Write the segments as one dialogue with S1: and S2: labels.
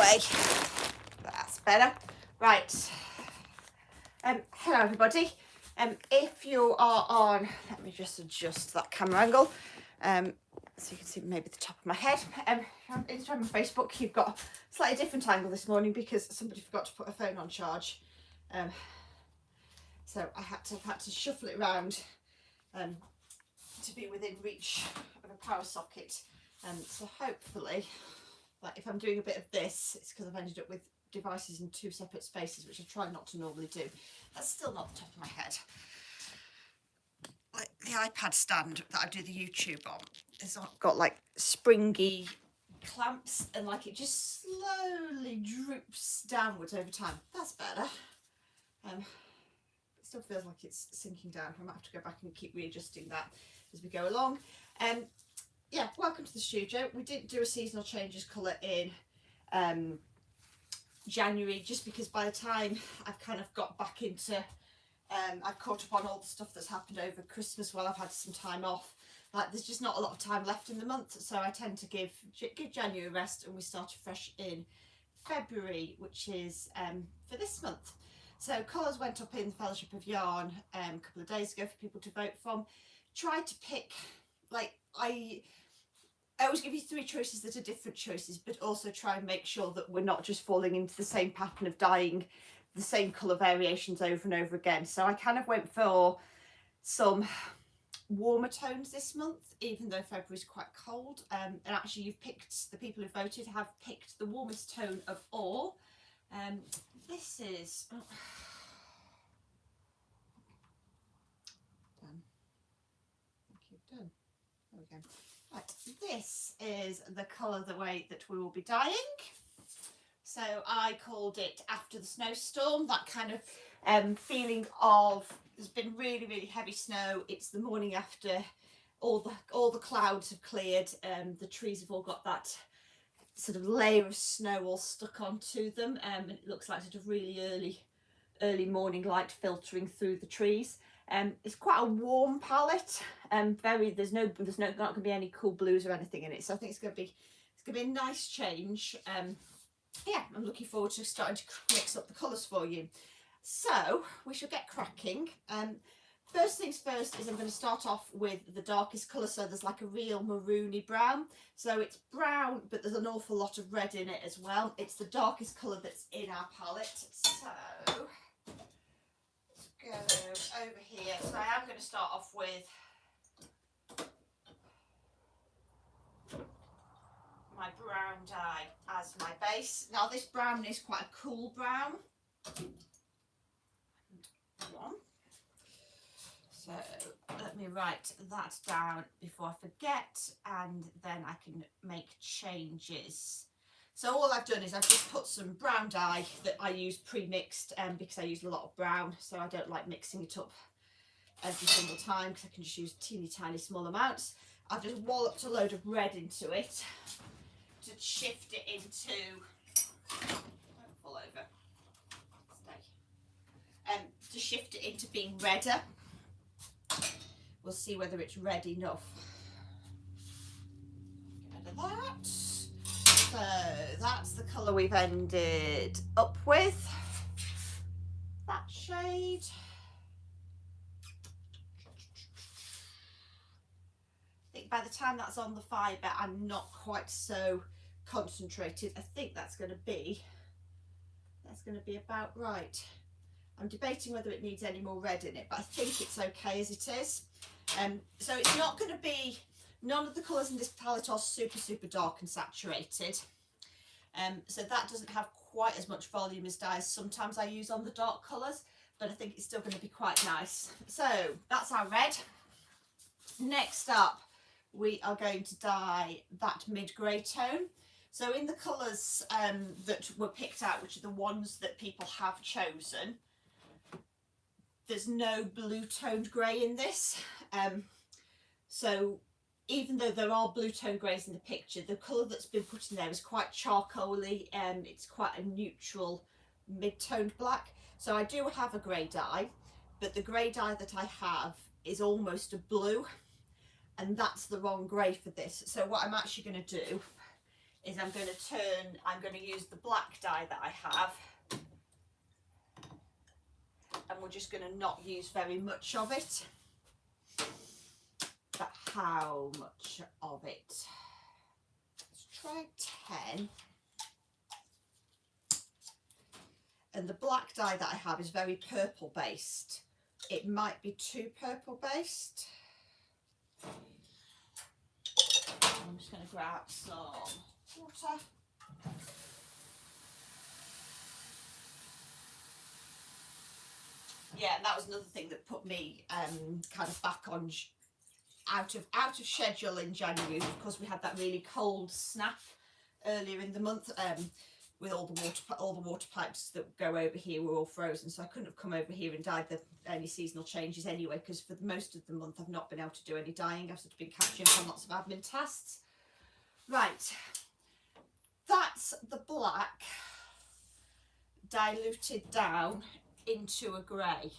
S1: way. That's better. Right. Hello everybody. If you are on, let me just adjust that camera angle, so you can see maybe the top of my head. On Instagram and Facebook, you've got a slightly different angle this morning because somebody forgot to put a phone on charge. So I had to shuffle it around to be within reach of a power socket. So hopefully, like if I'm doing a bit of this, it's because I've ended up with devices in two separate spaces, which I try not to normally do. That's still not the top of my head. Like the iPad stand that I do the YouTube on, it's got like springy clamps, and like it just slowly droops downwards over time. That's better. It still feels like it's sinking down. I might have to go back and keep readjusting that as we go along. Yeah, welcome to the studio. We didn't do a seasonal changes colour in January, just because by the time I've kind of got back into, I've caught up on all the stuff that's happened over Christmas while I've had some time off. Like there's just not a lot of time left in the month, so I tend to give January a rest, and we start afresh in February, which is for this month. So colours went up in the Fellowship of Yarn a couple of days ago for people to vote from. Tried to pick, like I always give you three choices that are different choices, but also try and make sure that we're not just falling into the same pattern of dyeing the same colour variations over and over again. So I kind of went for some warmer tones this month, even though February's quite cold. And actually you've picked, the people who voted have picked the warmest tone of all. This is... Oh. Done. I think you've done. There we go. Right, this is the colour the way that we will be dyeing. So I called it After the Snowstorm, that kind of feeling of, there's been really, really heavy snow. It's the morning after all the clouds have cleared. The trees have all got that sort of layer of snow all stuck onto them, and it looks like sort of really early morning light filtering through the trees. It's quite a warm palette, there's not going to be any cool blues or anything in it, so I think it's going to be a nice change. Yeah, I'm looking forward to starting to mix up the colours for you. So we shall get cracking. First things first is I'm going to start off with the darkest colour, so there's like a real maroony brown. So it's brown, but there's an awful lot of red in it as well. It's the darkest colour that's in our palette. So let's go over here. So I am going to start off with my brown dye as my base. Now this brown is quite a cool brown. One. So let me write that down before I forget, and then I can make changes. So all I've done is I've just put some brown dye that I use pre-mixed, because I use a lot of brown, so I don't like mixing it up every single time because I can just use teeny tiny small amounts. I've just walloped a load of red into it to shift it into, don't fall over, stay, to shift it into being redder. We'll see whether it's red enough. Get rid of that. So that's the colour we've ended up with, that shade. I think by the time that's on the fibre, I'm not quite so concentrated. I think that's going to be about right. I'm debating whether it needs any more red in it, but I think it's okay as it is. So it's not going to be, none of the colours in this palette are super dark and saturated. So that doesn't have quite as much volume as dyes sometimes I use on the dark colours, but I think it's still going to be quite nice. So that's our red. Next up, we are going to dye that mid-grey tone. So in the colours that were picked out, which are the ones that people have chosen, there's no blue toned grey in this. So even though there are blue toned greys in the picture, the colour that's been put in there is quite charcoaly, and it's quite a neutral mid-toned black. So I do have a grey dye, but the grey dye that I have is almost a blue, and that's the wrong grey for this. So what I'm actually going to do is I'm going to use the black dye that I have, and we're just going to not use very much of it. But how much of it? Let's try 10. And the black dye that I have is very purple based. It might be too purple based. I'm just going to grab some water. Yeah, and that was another thing that put me kind of back on out of schedule in January, because we had that really cold snap earlier in the month. With all the water pipes that go over here were all frozen, so I couldn't have come over here and dyed any seasonal changes anyway, because for most of the month I've not been able to do any dyeing. I've sort of been catching up on lots of admin tasks. Right, that's the black diluted down into a grey.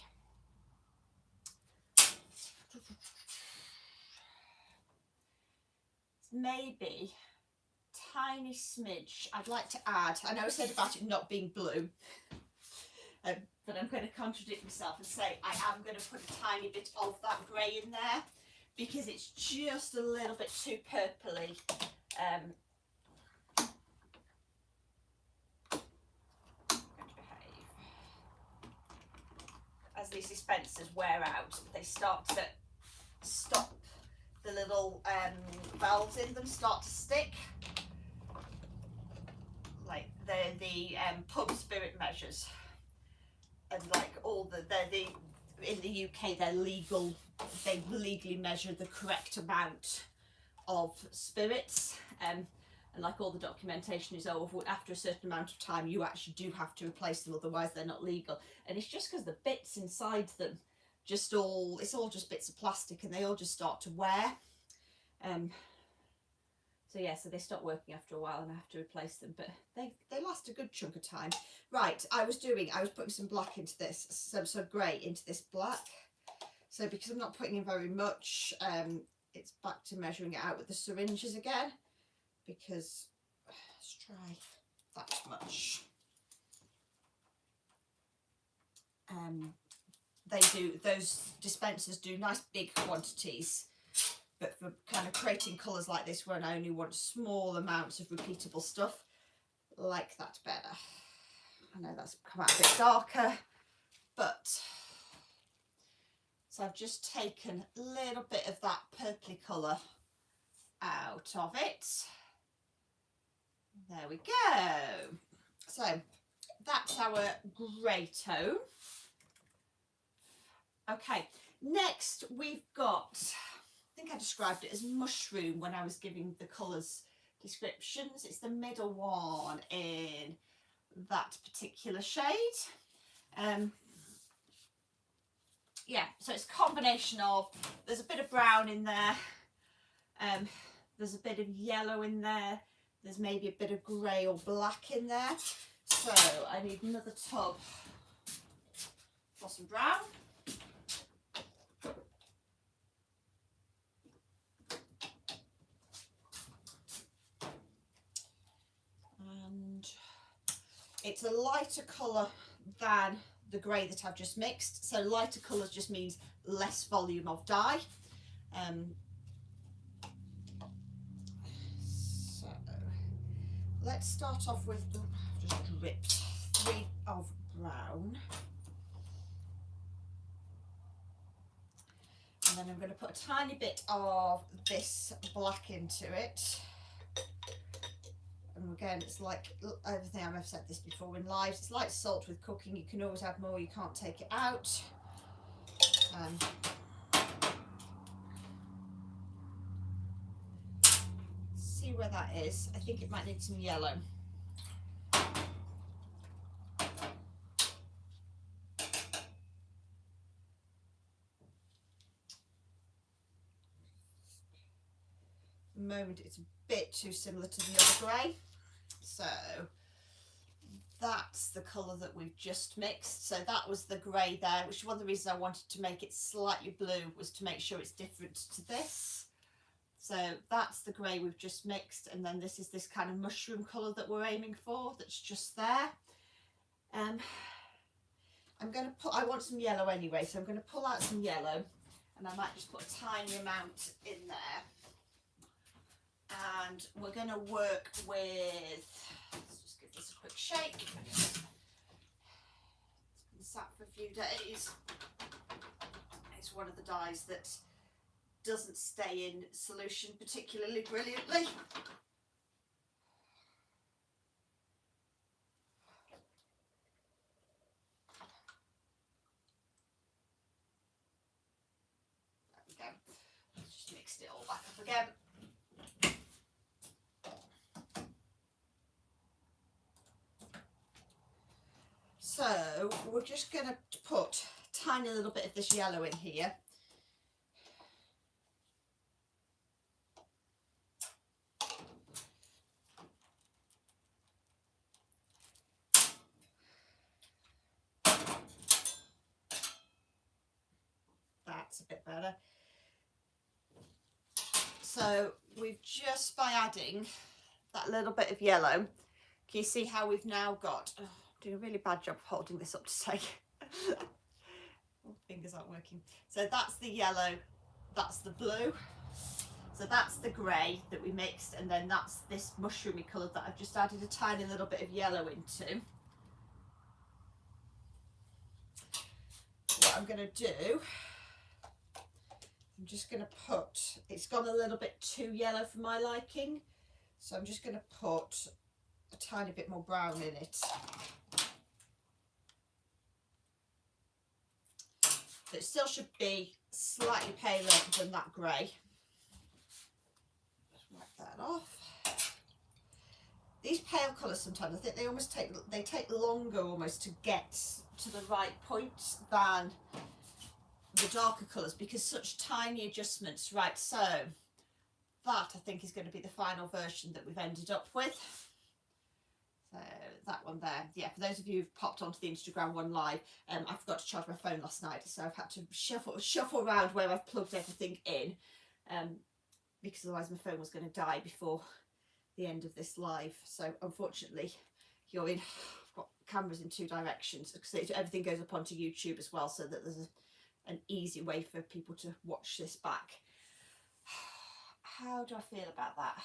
S1: Maybe tiny smidge I'd like to add. I know I said about it not being blue, but I'm going to contradict myself and say I am going to put a tiny bit of that grey in there, because it's just a little bit too purpley. As these dispensers wear out, they start to stop, the little valves in them start to stick. Like they're the pub spirit measures, and like in the UK they're legal. They legally measure the correct amount of spirits, and like all the documentation is after a certain amount of time you actually do have to replace them, otherwise they're not legal. And it's just because the bits inside them it's all just bits of plastic, and they all just start to wear. So yeah, so they stop working after a while and I have to replace them, but they last a good chunk of time. Right, I was putting some black into this, some grey into this black. So because I'm not putting in very much, it's back to measuring it out with the syringes again, because let's try that much. Those dispensers do nice big quantities, but for kind of creating colours like this, when I only want small amounts of repeatable stuff, like that better. I know that's come out a bit darker, but so I've just taken a little bit of that purpley colour out of it. There we go. So that's our grey tone. Okay, next we've got, I think I described it as mushroom when I was giving the colours descriptions. It's the middle one in that particular shade. Yeah, so it's a combination of, there's a bit of brown in there, there's a bit of yellow in there, there's maybe a bit of grey or black in there. So I need another tub for some brown. And it's a lighter colour than the grey that I've just mixed. So lighter colours just means less volume of dye. So let's start off with, I've just dripped 3 of brown. And then I'm going to put a tiny bit of this black into it. And again, it's like everything, I've said this before in live, it's like salt with cooking. You can always add more, you can't take it out. See where that is. I think it might need some yellow. At the moment it's a bit too similar to the other grey. So that's the colour that we've just mixed. So that was the grey there, which is one of the reasons I wanted to make it slightly blue, was to make sure it's different to this. So that's the grey we've just mixed, and then this is this kind of mushroom colour that we're aiming for, that's just there. I'm going to put, I want some yellow anyway, so I'm going to pull out some yellow, and I might just put a tiny amount in there. And we're going to work with, let's just give this a quick shake. It's been sat for a few days. It's one of the dyes that doesn't stay in solution particularly brilliantly. There we go. Just mixed it all back up again. So we're just going to put a tiny little bit of this yellow in here. That's a bit better. So we've just, by adding that little bit of yellow, can you see how we've now got, oh, I'm doing a really bad job of holding this up today. Fingers aren't working. So that's the yellow, that's the blue, so that's the grey that we mixed, and then that's this mushroomy colour that I've just added a tiny little bit of yellow into. What I'm going to do, I'm just going to put, it's gone a little bit too yellow for my liking, so I'm just going to put a tiny bit more brown in it. But it still should be slightly paler than that grey. Just wipe that off. These pale colours sometimes, I think they almost take longer almost to get to the right point than the darker colours, because such tiny adjustments. Right, so that I think is going to be the final version that we've ended up with. So that one there, yeah, for those of you who've popped onto the Instagram one live, I forgot to charge my phone last night, so I've had to shuffle around where I've plugged everything in, because otherwise my phone was going to die before the end of this live. So unfortunately you're in, I've got cameras in two directions, because everything goes up onto YouTube as well, so that there's an easy way for people to watch this back. How do I feel about that?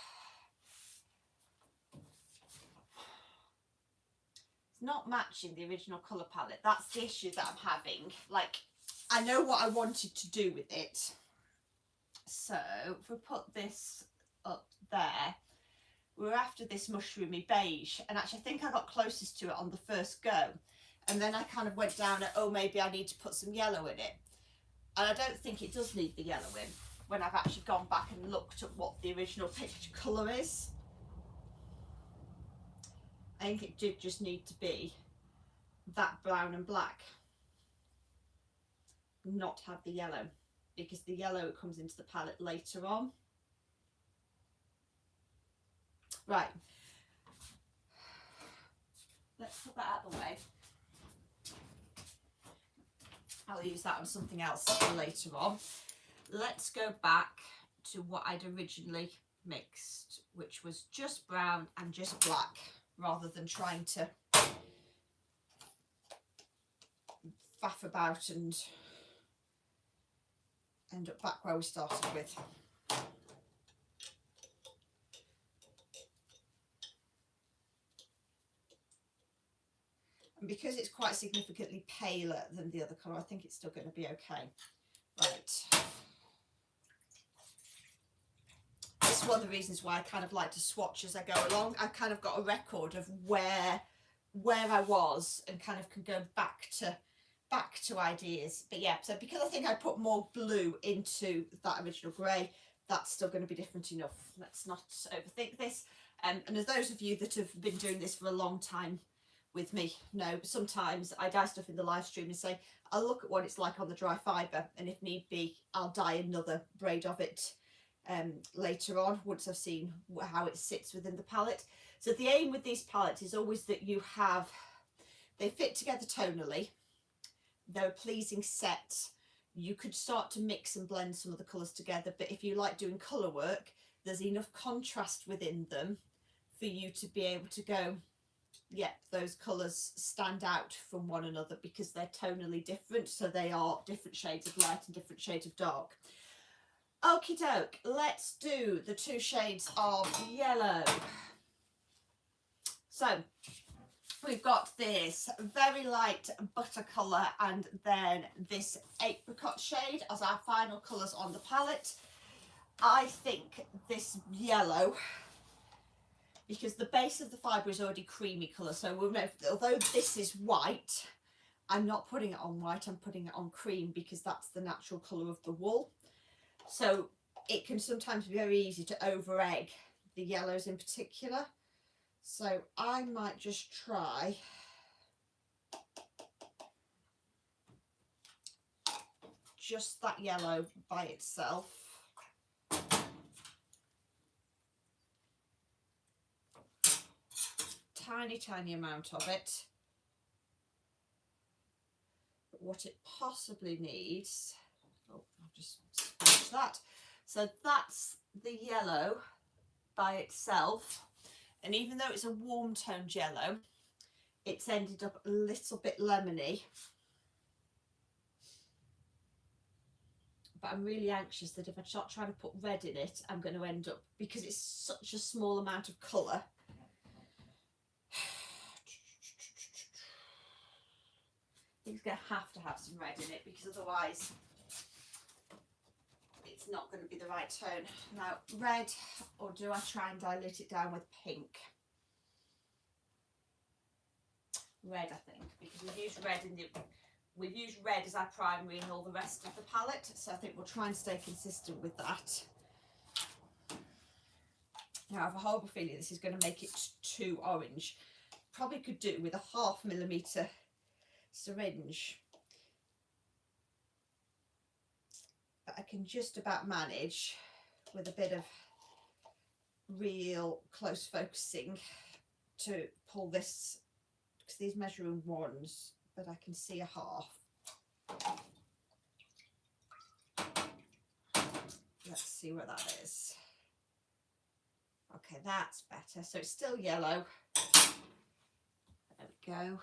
S1: It's not matching the original colour palette. That's the issue that I'm having. Like, I know what I wanted to do with it. So if we put this up there, we're after this mushroomy beige, and actually I think I got closest to it on the first go, and then I kind of went down at, oh, maybe I need to put some yellow in it, and I don't think it does need the yellow in when I've actually gone back and looked at what the original picture colour is. I think it did just need to be that brown and black, not have the yellow, because the yellow comes into the palette later on. Right, let's put that out of the way. I'll use that on something else later on. Let's go back to what I'd originally mixed, which was just brown and just black, rather than trying to faff about and end up back where we started with. And because it's quite significantly paler than the other colour, I think it's still going to be okay. Right. This is one of the reasons why I kind of like to swatch as I go along. I've kind of got a record of where I was, and kind of can go back to ideas. But yeah, so because I think I put more blue into that original grey, that's still going to be different enough. Let's not overthink this. And as those of you that have been doing this for a long time with me know, sometimes I dye stuff in the live stream and say, I'll look at what it's like on the dry fibre, and if need be, I'll dye another braid of it later on, once I've seen how it sits within the palette. So the aim with these palettes is always that you have, they fit together tonally, they're a pleasing set, You could start to mix and blend some of the colours together, but if you like doing colour work, there's enough contrast within them for you to be able to go, yeah, those colours stand out from one another because they're tonally different, so they are different shades of light and different shades of dark. Okie doke, let's do the 2 shades of yellow. So we've got this very light butter colour and then this apricot shade as our final colours on the palette. I think this yellow, because the base of the fibre is already creamy colour, so we'll know, although this is white, I'm not putting it on white, I'm putting it on cream because that's the natural colour of the wool. So it can sometimes be very easy to over egg the yellows in particular. So I might just try just that yellow by itself. Tiny amount of it. But what it possibly needs, oh, I'll just splash that. So that's the yellow by itself. And even though it's a warm toned yellow, it's ended up a little bit lemony. But I'm really anxious that if I start trying to put red in it, I'm going to end up, because it's such a small amount of colour. I think it's going to have some red in it, because otherwise it's not going to be the right tone. Now, red, or do I try and dilute it down with pink? Red, I think, because we've used red as our primary in all the rest of the palette, so I think we'll try and stay consistent with that. Now, I have a horrible feeling this is going to make it too orange. Probably could do with a 0.5 millimetre syringe, but I can just about manage with a bit of real close focusing to pull this, because these measuring ones, but I can see a 1/2. Let's see where that is. Okay, that's better. So it's still yellow. There we go.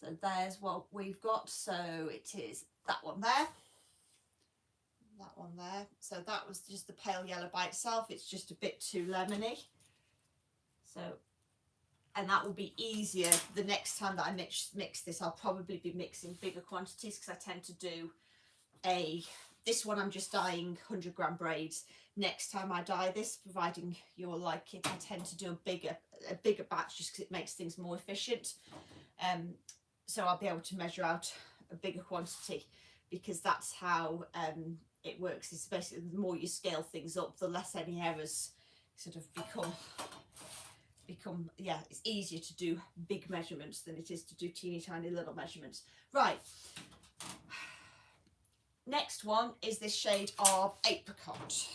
S1: So there's what we've got. So it is that one there. That one there. So that was just the pale yellow by itself. It's just a bit too lemony. So, and that will be easier the next time that I mix this. I'll probably be mixing bigger quantities because I tend to do this one I'm just dyeing 100-gram braids. Next time I dye this, providing you'll like it, I tend to do a bigger batch just because it makes things more efficient. So I'll be able to measure out a bigger quantity, because that's how it works. It's basically the more you scale things up, the less any errors sort of become, yeah, it's easier to do big measurements than it is to do teeny tiny little measurements. Right. Next one is this shade of apricot.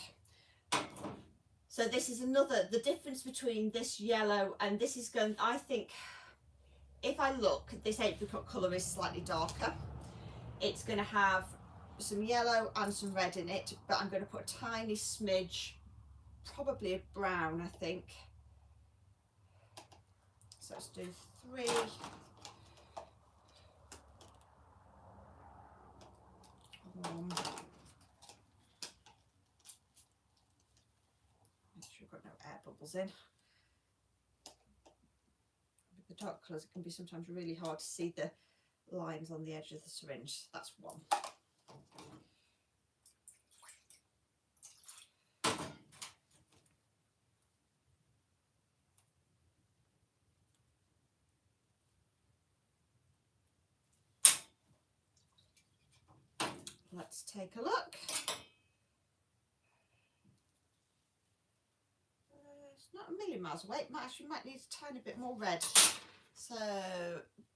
S1: So this is the difference between this yellow and this is going, I think, if I look, this apricot colour is slightly darker. It's going to have some yellow and some red in it, but I'm going to put a tiny smidge, probably a brown, I think. So let's do 3. Make sure we've got no air bubbles in. With the dark colours, it can be sometimes really hard to see the lines on the edge of the syringe. That's 1. Let's take a look. It's not a million miles away. It might need a tiny bit more red. So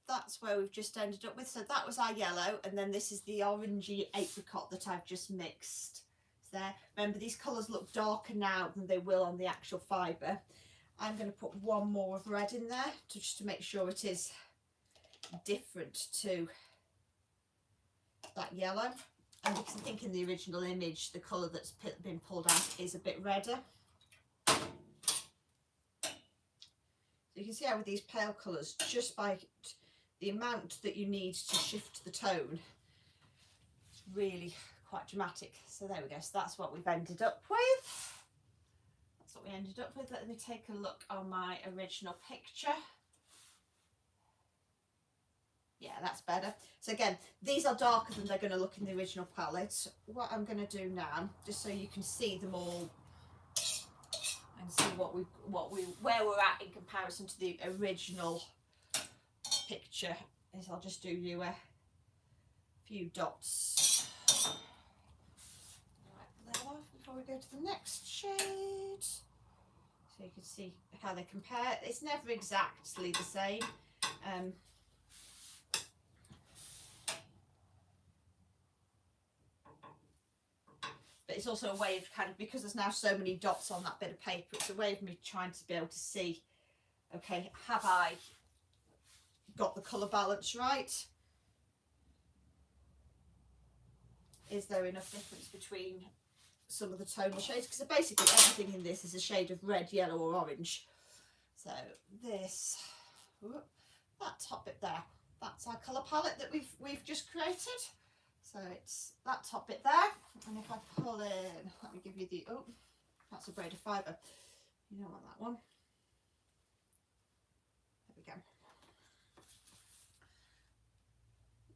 S1: that's where we've just ended up with. So that was our yellow, and then this is the orangey apricot that I've just mixed there. Remember, these colours look darker now than they will on the actual fibre. I'm going to put 1 more of red in there just to make sure it is different to that yellow. And because I think in the original image, the colour that's been pulled out is a bit redder. So you can see how with these pale colours, just by the amount that you need to shift the tone, it's really quite dramatic. So there we go. So that's what we've ended up with. That's what we ended up with. Let me take a look on my original picture. Yeah, that's better. So again, these are darker than they're going to look in the original palette. What I'm going to do now, just so you can see them all and see where we're at in comparison to the original picture, is I'll just do you a few dots. Right, that off before we go to the next shade, so you can see how they compare. It's never exactly the same. But it's also a way of kind of, because there's now so many dots on that bit of paper, it's a way of me trying to be able to see, okay, have I got the colour balance right? Is there enough difference between some of the tonal shades? Because basically everything in this is a shade of red, yellow or orange. So this, that top bit there, that's our colour palette that we've just created. So it's that top bit there, and if I pull in, let me give you the, oh, that's a braid of fibre. You don't want that one. There we go.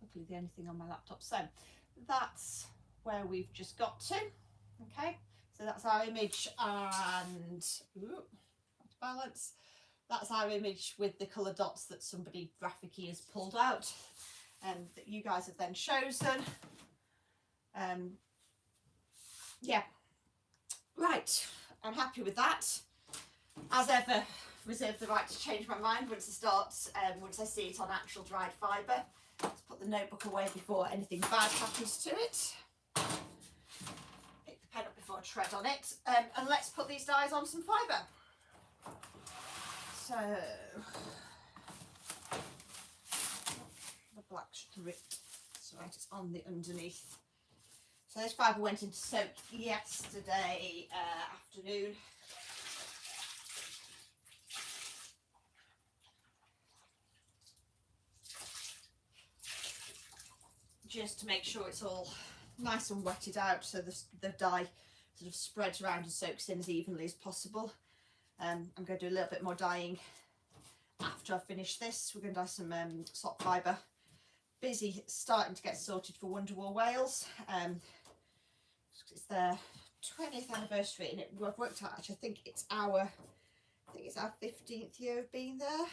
S1: Luckily the only thing on my laptop. So that's where we've just got to. Okay, so that's our image, and balance. That's our image with the colour dots that somebody graphic-y has pulled out, and that you guys have then chosen. Yeah, right, I'm happy with that. As ever, reserve the right to change my mind once I see it on actual dried fibre. Let's put the notebook away before anything bad happens to it. Pick the pen up before I tread on it, and let's put these dyes on some fibre. So the black strip, so it's on the underneath. So this fibre went into soak yesterday afternoon. Just to make sure it's all nice and wetted out, so the dye sort of spreads around and soaks in as evenly as possible. I'm going to do a little bit more dyeing after I finish this. We're going to dye some sock fibre. Busy starting to get sorted for Wonder Wool Wales. It's their 20th anniversary, and I've worked out, actually I think it's our 15th year of being there.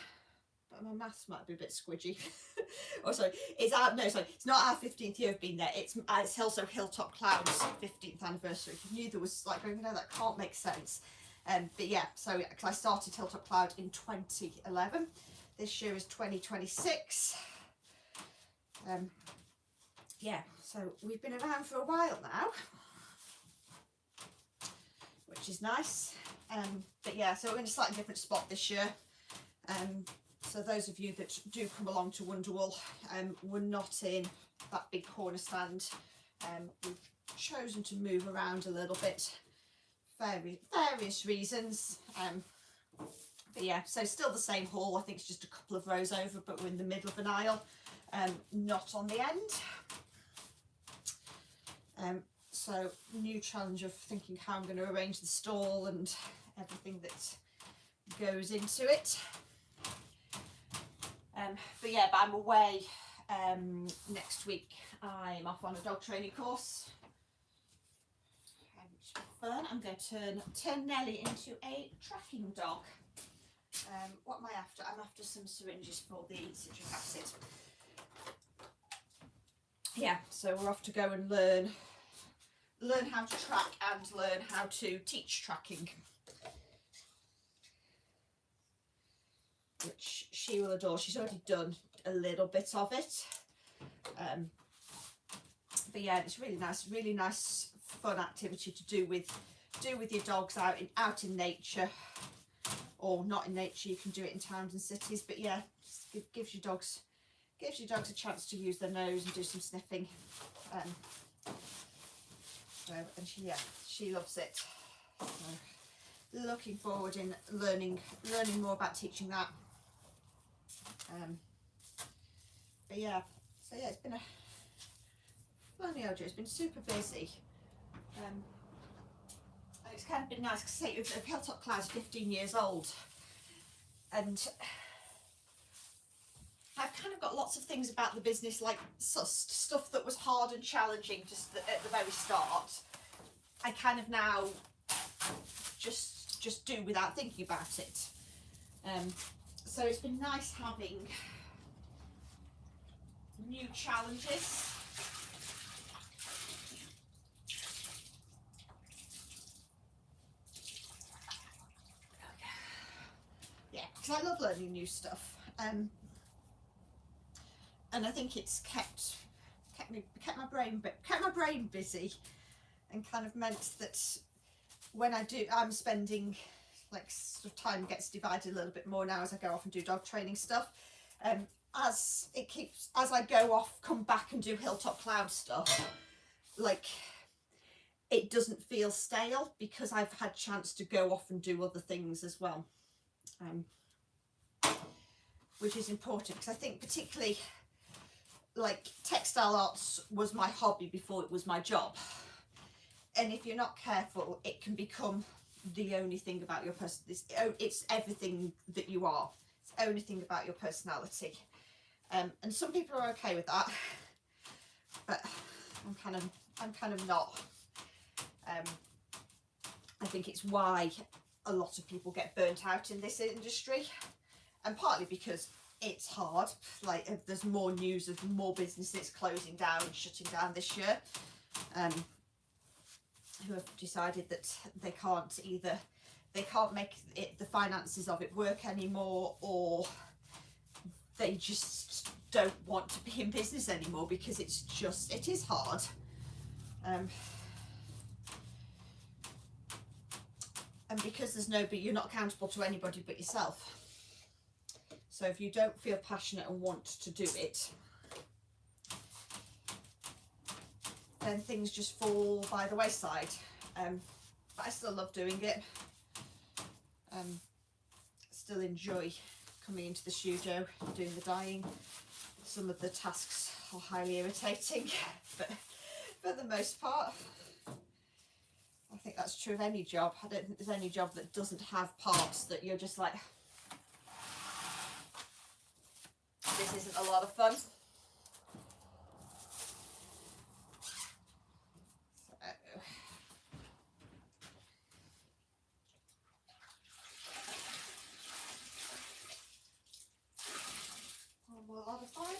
S1: But my maths might be a bit squidgy. Oh, sorry, it's not our 15th year of being there. It's also Hilltop Cloud's 15th anniversary. I knew there was like, no, that can't make sense. But yeah, so cause I started Hilltop Cloud in 2011. This year is 2026. Yeah, so we've been around for a while now, which is nice. But yeah, so we're in a slightly different spot this year. So those of you that do come along to Wonder Wool, we're not in that big corner stand. We've chosen to move around a little bit, various reasons. But yeah, so still the same hall. I think it's just a couple of rows over, but we're in the middle of an aisle, not on the end. So new challenge of thinking how I'm going to arrange the stall and everything that goes into it. But yeah, but I'm away next week. I'm off on a dog training course, which will be fun. I'm going to turn Nelly into a tracking dog. What am I after? I'm after some syringes for the citric acid. Yeah, so we're off to go and learn how to track and learn how to teach tracking, which she will adore. She's already done a little bit of it, but yeah, it's really nice fun activity to do with your dogs out in nature, or not in nature. You can do it in towns and cities, but yeah, gives your dogs a chance to use their nose and do some sniffing. So, and she loves it. So, looking forward in learning more about teaching that. But yeah, so yeah, it's been a funny old year. It's been super busy. And it's kind of been nice because say Hilltop Cloud's 15 years old, and I've kind of got lots of things about the business, like stuff that was hard and challenging just at the very start. I kind of now just do without thinking about it. So it's been nice having new challenges. Yeah, because I love learning new stuff. And I think it's kept my brain busy, and kind of meant that when I'm spending, like, sort of time gets divided a little bit more now as I go off and do dog training stuff. As I go off, come back and do Hilltop Cloud stuff, like, it doesn't feel stale because I've had chance to go off and do other things as well, which is important, because I think particularly, like, textile arts was my hobby before it was my job, and if you're not careful, it can become the only thing about your person. It's everything that you are. It's the only thing about your personality, and some people are okay with that, but I'm kind of not. I think it's why a lot of people get burnt out in this industry, and partly because it's hard. Like, if there's more news of more businesses closing down and shutting down this year, who have decided that they can't make the finances of it work anymore, or they just don't want to be in business anymore because it is hard. And because you're not accountable to anybody but yourself. So if you don't feel passionate and want to do it, then things just fall by the wayside. But I still love doing it. Still enjoy coming into the studio, doing the dyeing. Some of the tasks are highly irritating, but for the most part, I think that's true of any job. I don't think there's any job that doesn't have parts that you're just like, this isn't a lot of fun. One more lot of fibre.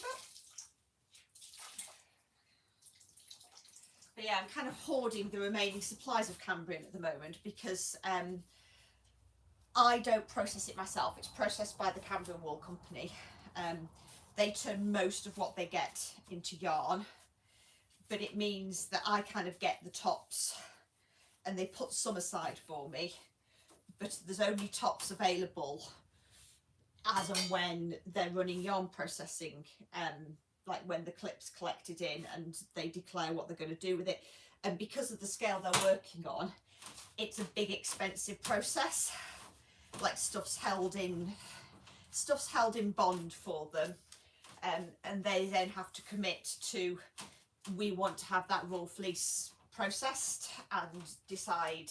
S1: But yeah, I'm kind of hoarding the remaining supplies of cambrian at the moment because I don't process it myself. It's processed by the Cambrian Wool company. They turn most of what they get into yarn, but it means that I kind of get the tops, and they put some aside for me, but there's only tops available as and when they're running yarn processing, like when the clip's collected in and they declare what they're going to do with it. And because of the scale they're working on, it's a big expensive process. Like, stuff's held in bond for them, and they then have to commit to, we want to have that raw fleece processed, and decide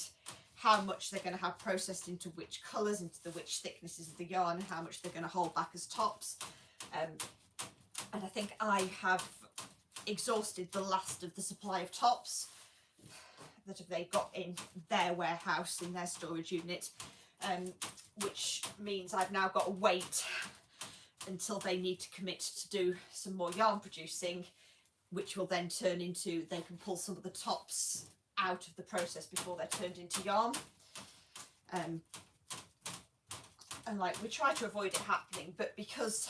S1: how much they're going to have processed into which colours, into which thicknesses of the yarn, and how much they're going to hold back as tops. And I think I have exhausted the last of the supply of tops that they got in their warehouse, in their storage unit, which means I've now got to wait until they need to commit to do some more yarn producing, which will then turn into, they can pull some of the tops out of the process before they're turned into yarn. And like, we try to avoid it happening, but because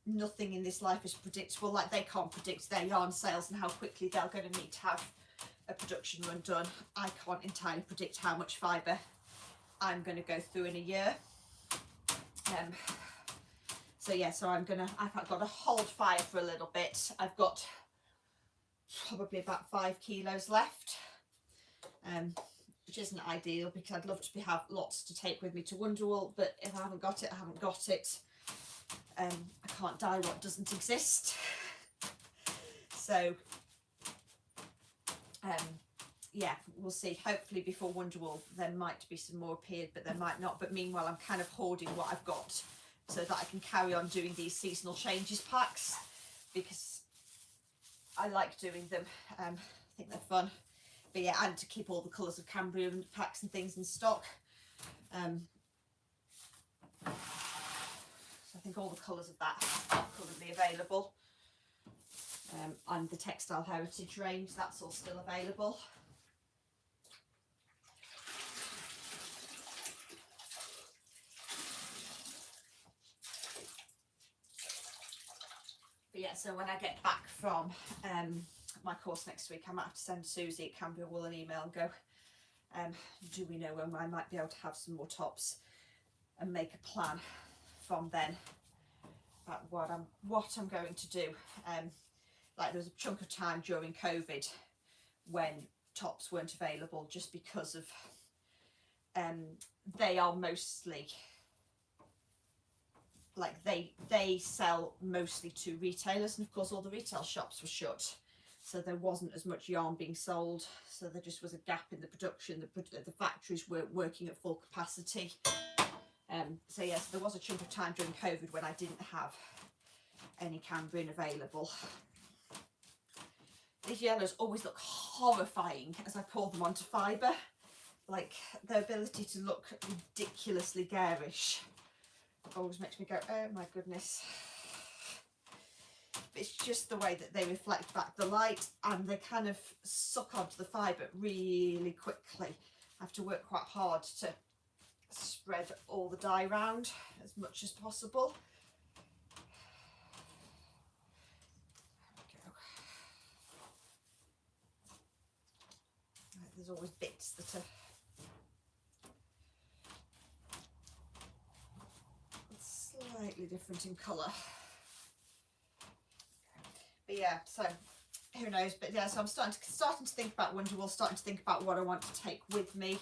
S1: nothing in this life is predictable, like, they can't predict their yarn sales and how quickly they're going to need to have a production run done. I can't entirely predict how much fibre I'm going to go through in a year. So yeah, so I've got to hold fire for a little bit. I've got probably about 5 kilos left, which isn't ideal because I'd love to have lots to take with me to Wonderwool, but if I haven't got it, I haven't got it. I can't dye what doesn't exist. So yeah, we'll see. Hopefully before Wonderwool there might be some more appeared, but there might not. But meanwhile I'm kind of hoarding what I've got so that I can carry on doing these seasonal changes packs, because I like doing them. I think they're fun. But yeah, and to keep all the colours of Cambrian packs and things in stock. So I think all the colours of that are currently available. And the Textile Heritage range, that's all still available. But yeah, so when I get back from my course next week, I might have to send Susie at Cambrian Wool an email and go, do we know when I might be able to have some more tops, and make a plan from then about what I'm going to do. Like there was a chunk of time during COVID when tops weren't available, just because of they are mostly like they sell mostly to retailers, and of course all the retail shops were shut, so there wasn't as much yarn being sold, so there just was a gap in the production. The factories weren't working at full capacity. So yes, there was a chunk of time during COVID when I didn't have any Cambrian available. These yellows always look horrifying as I pour them onto fibre, like their ability to look ridiculously garish always makes me go, oh my goodness. It's just the way that they reflect back the light, and they kind of suck onto the fibre really quickly. I have to work quite hard to spread all the dye around as much as possible. There we go. Right, there's always bits that are slightly different in colour. But yeah, so who knows? But yeah, so I'm starting to think about Wonderwool, starting to think about what I want to take with me.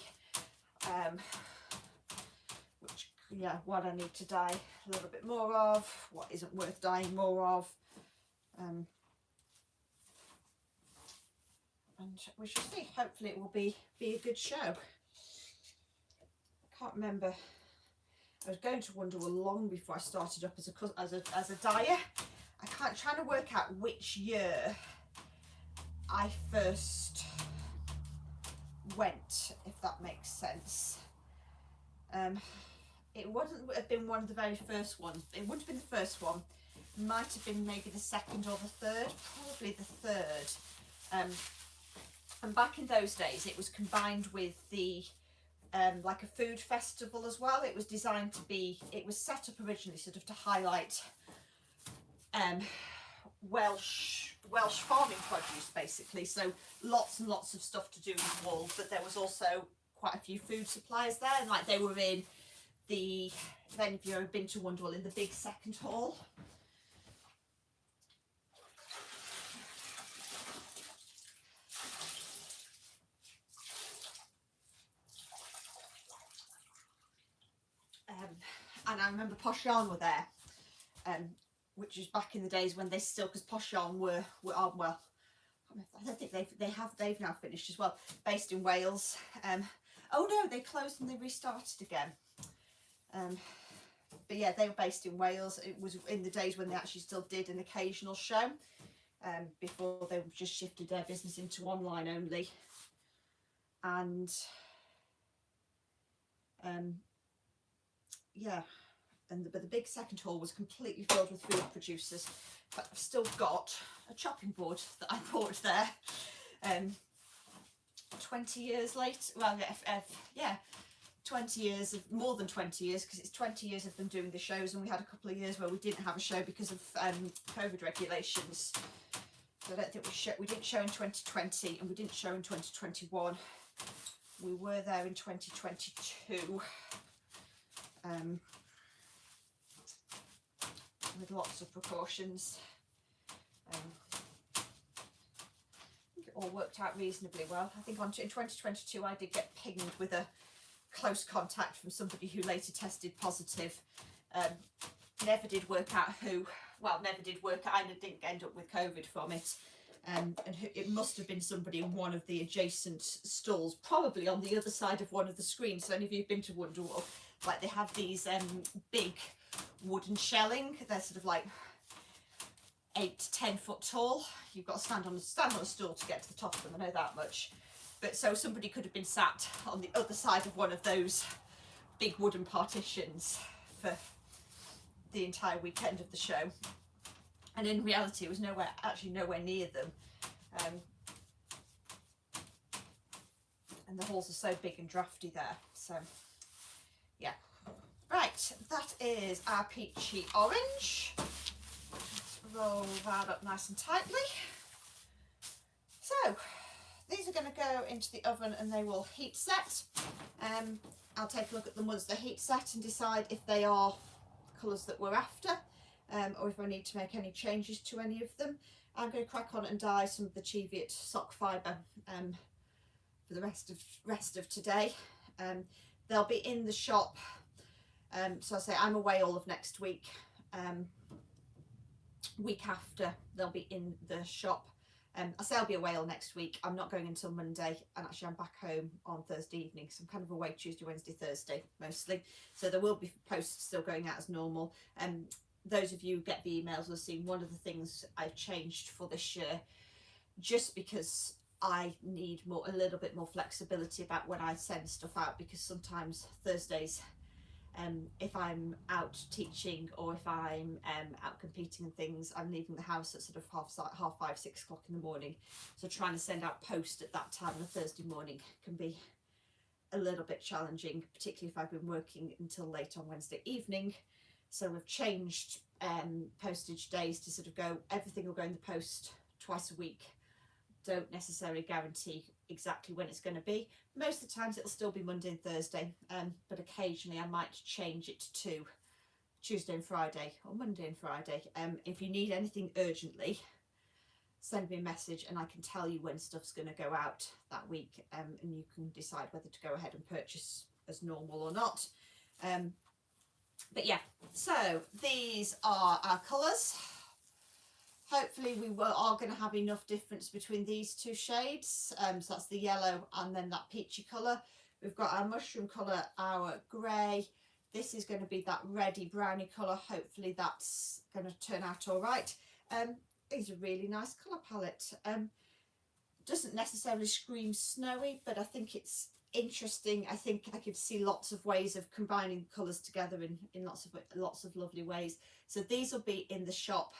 S1: Which, yeah, what I need to dye a little bit more of, what isn't worth dyeing more of. And we shall see. Hopefully it will be a good show. I can't remember. I was going to Wonderwool long before I started up as a dyer. Trying to work out which year I first went, if that makes sense. It wouldn't have been one of the very first ones. It wouldn't have been the first one. It might have been maybe the second or the third. Probably the third. And back in those days, it was combined with the like a food festival as well. It was designed to be. It was set up originally sort of to highlight Welsh farming produce, basically. So lots and lots of stuff to do with wool, but there was also quite a few food suppliers there, and like they were in the, then if you've ever been to Wonderwool, in the big second hall. And I remember Posh Yarn were there, which was back in the days when they still, because Posh Yarn were on, well, I don't think they've now finished as well, based in Wales. Oh no, they closed and they restarted again. But yeah, they were based in Wales. It was in the days when they actually still did an occasional show, before they just shifted their business into online only. And yeah, but the big second hall was completely filled with food producers. But I've still got a chopping board that I bought there 20 years later. Well, yeah, 20 years, more than 20 years, because it's 20 years of them doing the shows, and we had a couple of years where we didn't have a show because of COVID regulations. So I don't think we didn't show in 2020, and we didn't show in 2021. We were there in 2022. With lots of precautions. it all worked out reasonably well. I think in 2022 I did get pinged with a close contact from somebody who later tested positive. Never did work out who, well, never did work out, I didn't end up with COVID from it. And it must have been somebody in one of the adjacent stalls, probably on the other side of one of the screens. So any of you have been to Wonderwall, like they have these big wooden shelling. They're sort of like 8 to 10 foot tall. You've got to stand on a stool to get to the top of them, I know that much. But so somebody could have been sat on the other side of one of those big wooden partitions for the entire weekend of the show. And in reality, it was nowhere near them. And the halls are so big and drafty there. So, yeah. Right, that is our peachy orange. Let's roll that up nice and tightly. So, these are going to go into the oven and they will heat set. I'll take a look at them once they're heat set and decide if they are colours that we're after. Or if I need to make any changes to any of them. I'm going to crack on and dye some of the Cheviot sock fibre for the rest of today. They'll be in the shop. So I say I'm away all of next week. Week after they'll be in the shop. I say I'll be away all next week. I'm not going until Monday, and actually I'm back home on Thursday evening, so I'm kind of away Tuesday, Wednesday, Thursday mostly. So there will be posts still going out as normal. Those of you who get the emails will have seen one of the things I've changed for this year, just because I need a little bit more flexibility about when I send stuff out, because sometimes Thursdays, if I'm out teaching or if I'm out competing and things, I'm leaving the house at sort of half 5, 6 o'clock in the morning. So trying to send out post at that time on a Thursday morning can be a little bit challenging, particularly if I've been working until late on Wednesday evening. So we've changed postage days to sort of go, everything will go in the post twice a week. Don't necessarily guarantee exactly when it's going to be. Most of the times it'll still be Monday and Thursday, but occasionally I might change it to Tuesday and Friday or Monday and Friday. If you need anything urgently, send me a message and I can tell you when stuff's going to go out that week, and you can decide whether to go ahead and purchase as normal or not. But yeah, so these are our colours. Hopefully we are going to have enough difference between these two shades. So that's the yellow and then that peachy colour. We've got our mushroom colour, our grey. This is going to be that reddy browny colour. Hopefully that's going to turn out all right. It's a really nice colour palette. Doesn't necessarily scream snowy, but I think it's interesting. I think I could see lots of ways of combining colours together in lots of lovely ways. So these will be in the shop,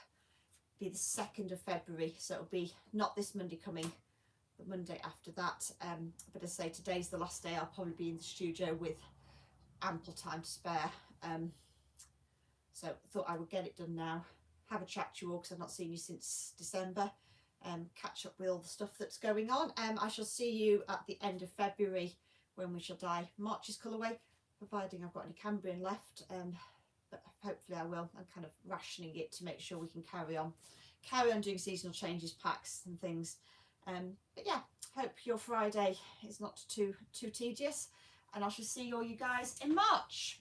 S1: be the 2nd of February, so it'll be not this Monday coming, but Monday after that. But as I say, today's the last day. I'll probably be in the studio with ample time to spare. So I thought I would get it done now, have a chat to you all because I've not seen you since December. Catch up with all the stuff that's going on. I shall see you at the end of February when we shall dye March's colourway, providing I've got any Cambrian left, but hopefully I will. I'm kind of rationing it to make sure we can carry on doing seasonal changes, packs and things. But yeah, hope your Friday is not too tedious, and I shall see all you guys in March.